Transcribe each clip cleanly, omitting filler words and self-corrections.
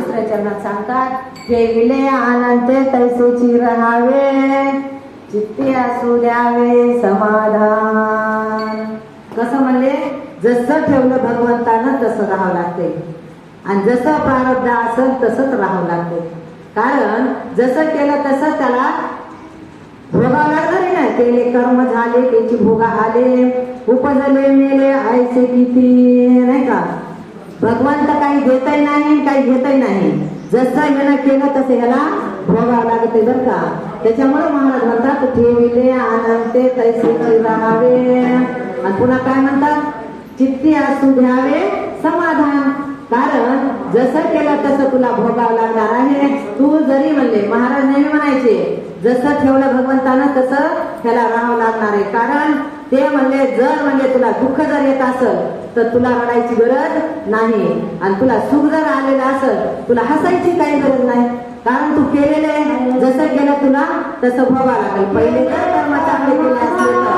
दुसऱ्या चरणात सांगतात, ठेविले अनंत तैसेची राहावे, चित्ती असू द्यावे समाधान. कसं म्हणले, जसं ठेवलं भगवंतानं तसं राहावं लागते, आणि जसं प्रारब्ध असेल तसंच राहावं लागते. कारण जसं केलं तसं त्याला भोगावं लागणार आहे ना. केले कर्म झाले त्याची भोगा आले, उपजले मेले आयसे किती, नाही का. भगवंत काही देतही नाही काही घेतही नाही, जसं ह्यानं केलं तसं ह्याला भोगावं लागते बरं का. त्याच्यामुळे महाराज म्हणतात, ठेविले अनंते तैसे राहावे. आणि पुन्हा काय म्हणतात, चित्ती असू द्यावे समाधान. कारण जसं केलं तसं तुला भोगावं लागणार आहे. तू जरी म्हणले, महाराज नेहमी म्हणायचे, जसं ठेवलं भगवंतानं तसं त्याला राहावं लागणार आहे. कारण ते म्हणले, जर म्हणले तुला दुःख जर येत असेल तर तुला रडायची गरज नाही, आणि तुला सुख जर आलेलं असेल तुला हसायची काही गरज नाही. कारण तू केलेले जसं केलं तुला तसं भोगावं लागेल. पहिले जर कर्म चांगले केले असले तर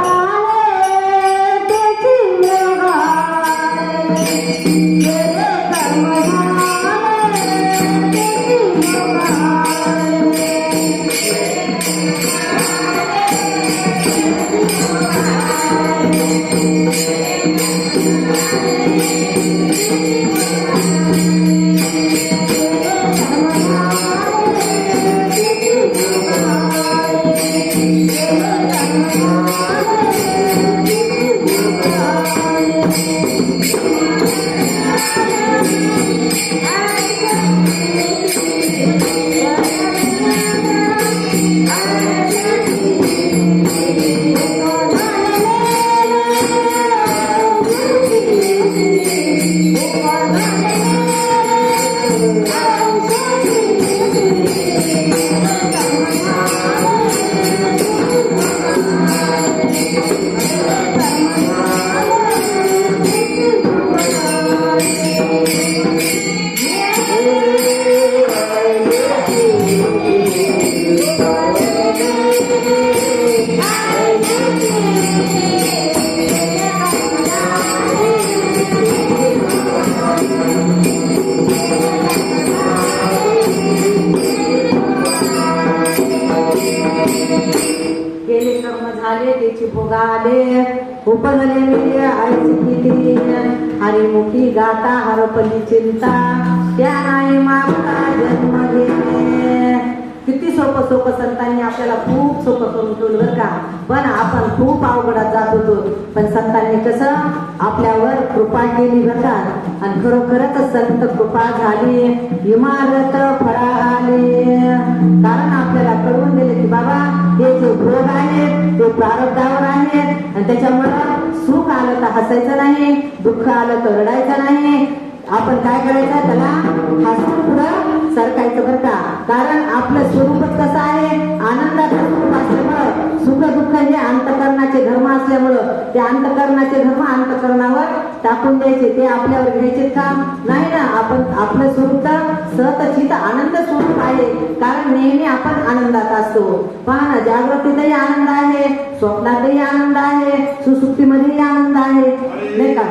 उपजले मेले आईची किती, हरी मुखी गाता हरपली चिंता, त्या नाही मागता जन्म घेणे. किती सोपं सोपं संतांनी आपल्याला खूप सोपं करून ठेवलं बरं का. पण आपण खूप अवघडात जात होतो, पण संतांनी कसं आपल्यावर कृपा केली बरं का. आणि खरोखरच संत कृपा झाली, इमारत फळाली. कारण आपल्याला कळवून दिले की बाबा हे जे भोग आहेत ते प्रारब्धावर आहेत, आणि त्याच्यामुळं सुख आलं तर हसायचं नाही, दुःख आलं तर रडायचं नाही. आपण काय करायचं, त्याला हसून पुढं सरकायचं बरं का. कारण आपलं स्वरूपच कसं आहे, आनंदाचं स्वरूप असल्यामुळं सुख दुःख हे अंतकरणाचे धर्म असल्यामुळं ते अंतकरणाचे धर्म अंतकरणावर टाकून द्यायचे, ते आपल्यावर घ्यायचे का नाही ना. आपण आपलं स्वरूप तर सतचित आनंद स्वरूप आहे. कारण नेहमी आपण आनंदात असतो. पहा ना, जागृतीतही आनंद आहे, स्वप्नातही आनंद आहे, सुसुप्तीमध्येही आनंद आहे, नाही का.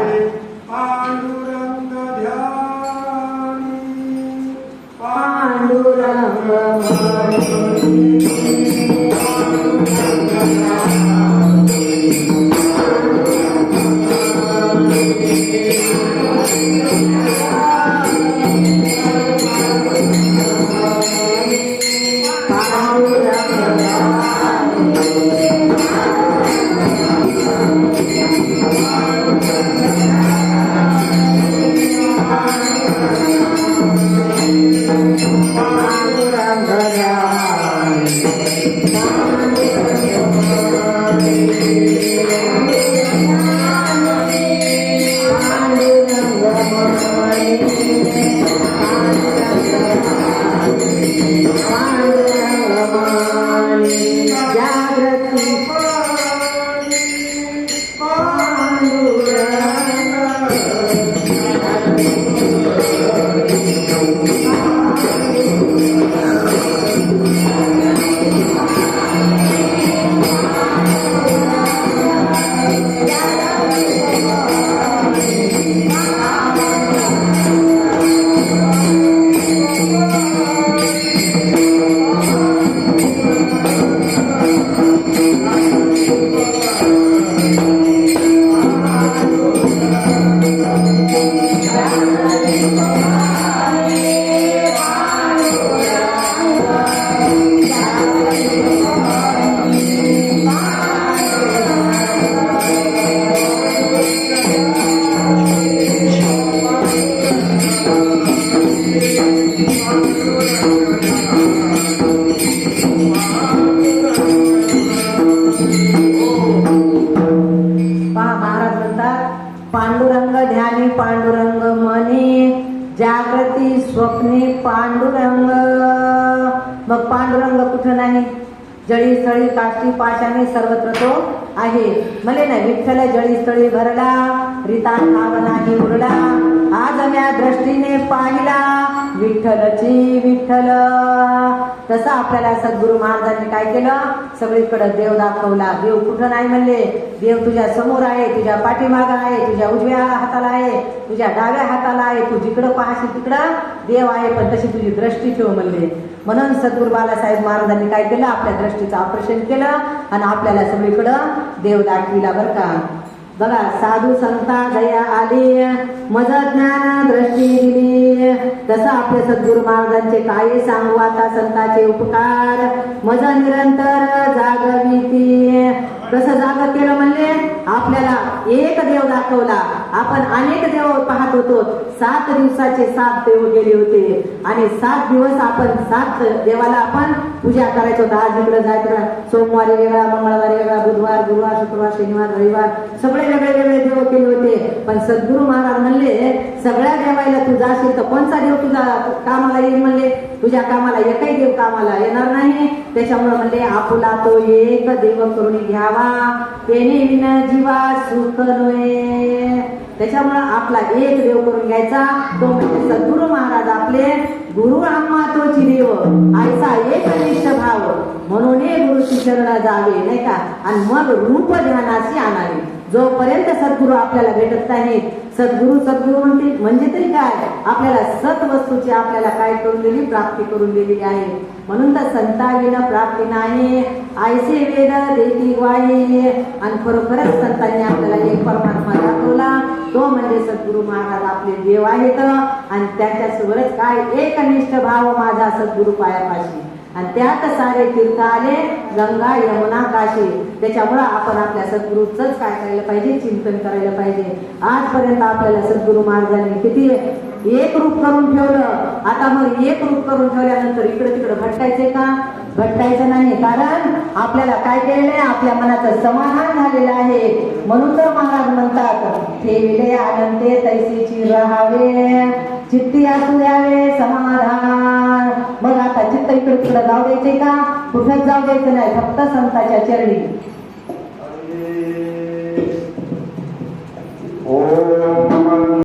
पांडुरंग ध्यानी पांडुरंग मनी जागृती स्वप्ने पांडुरंग. मग पांडुरंग कुठं नाही? जळी स्थळी काष्टी पाशाने सर्वत्र तो आहे. मले ना विठ्ठल जळी स्थळी भरला रीता ठाव नाही उरला. आज म्या दृष्टीने पाहिला विठ्ठलची विठ्ठल. तसं आपल्याला सद्गुरु महाराजांनी काय केलं? सगळीकडे देव दाखवला. देव कुठं नाही म्हणले? देव तुझ्या समोर आहे, तुझ्या पाठीमागं आहे, तुझ्या उजव्या हाताला आहे, तुझ्या डाव्या हाताला आहे. तू जिकडं पाहशील तिकडं देव आहे, पण तशी तुझी दृष्टी ठेव म्हणले. म्हणून सद्गुरु बालासाहेब महाराजांनी काय केलं? आपल्या दृष्टीचं ऑपरेशन केलं आणि आपल्याला सगळीकडं देव दाखविला बरं का. बघा, साधू संता दया आली मज ज्ञान दृष्टी दिली. तसं आपले सद्गुरु महाराजांचे काय सांगू आता संतांचे उपकार. मज निरंतर जागविती. कसं जाग केलं म्हणले? आपल्याला एक देव दाखवला. आपण अनेक देव पाहत होतो. 7 दिवसाचे 7 देव गेले होते आणि 7 दिवस आपण 7 देवाला आपण पूजा करायचो होतं. आज इकडे जायचं, सोमवारी वेगळा, मंगळवारी वेगळा, बुधवार, गुरुवार, शुक्रवार, शनिवार, रविवार सगळे वेगळे वेगळे देव केले होते. पण सद्गुरु महाराज म्हणले सगळ्या देवाला तू जाशील तर कोणता देव तुझा कामाला येईल म्हणले? तुझ्या कामाला एकही देव कामाला येणार नाही. त्याच्यामुळे म्हणले आपुला तो एक देव करून घ्यावा तेने विन जीवा सुख नये. त्याच्यामुळे आपला एक देव करून घ्यायचा, तो म्हणजे सद्गुरु महाराज आपले गुरु आम्हा तोची देव आयचा एकनिष्ठ भाव म्हणून गुरुची शरण जावे नाही का. आणि मग रूप ध्यानाशी आणावे. जोपर्यंत सद्गुरु आपल्याला भेटत नाहीत, सद्गुरु सद्गुरु म्हणजे तरी काय? आपल्याला सत वस्तूची आपल्याला काय करून दिली? प्राप्ती करून दिलेली आहे. म्हणून तर संताविन प्राप्ती नाही आयसे वेद देती ग्वाही. आणि खरोखरच संतांनी आपल्याला एक परमात्मा दाखवला, तो म्हणजे सद्गुरु महाराज आपले देव आहेत. आणि त्याच्यासोबतच काय? एकनिष्ठ भाव माझा सद्गुरु पायापाशी. आणि त्यात सारे तीर्थ आले गंगा यमुना काशी. त्याच्यामुळं आपण आपल्या सद्गुरूचंच काय करायला पाहिजे? चिंतन करायला पाहिजे. आजपर्यंत आपल्याला सद्गुरु महाराजांनी किती एक रूप करून ठेवलं. आता मग एक रूप करून ठेवल्यानंतर इकडे तिकडे भटकायचे का? भटकायचं नाही. कारण आपल्याला काय केलेलं आहे? आपल्या मनाचं समाधान झालेलं आहे. म्हणून तर महाराज म्हणतात ठेविले आनंदे तैसीची राहावे चित्ती असू द्यावे समाधान. मग आता चित्त इकडे तिकडे जाऊ द्यायचे का? कुठंच जाऊ द्यायचं नाही, फक्त संतांच्या चरणी. ओम